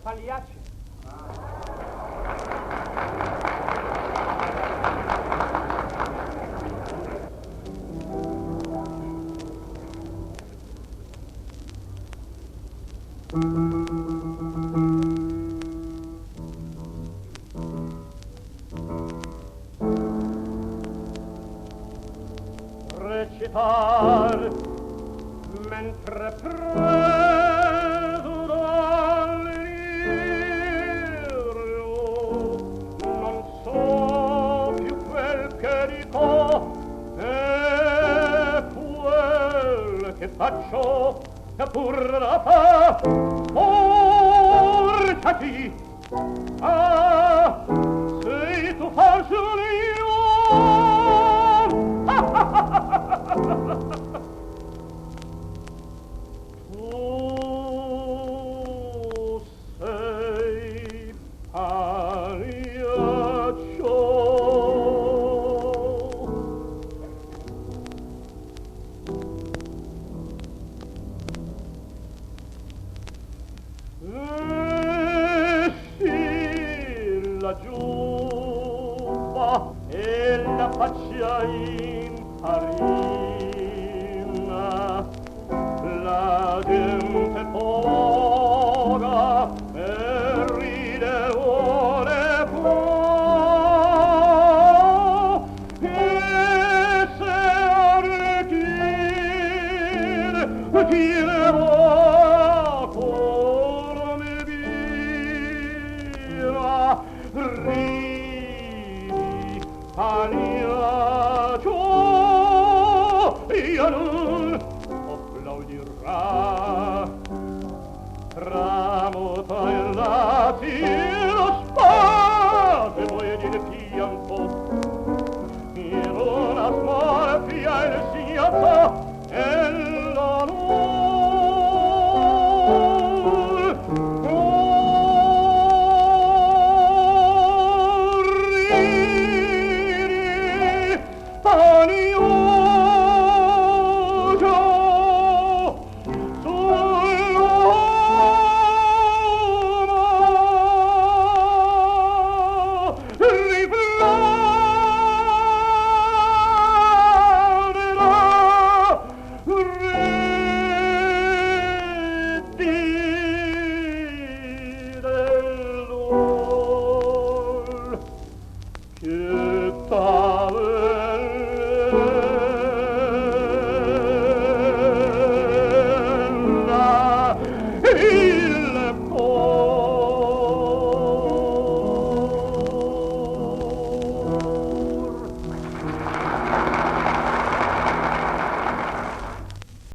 Pagliacci. Recitar mentre preso dall'idillio non so più quel che dico e quel che faccio che pur da te portati sei tu falso io tu sei pagliaccio esci la giubba e la faccia in farina la gente poca e ride vuole può e se arricchire chi ne vuoi come via ridi pagliaccio io non applaudirà tra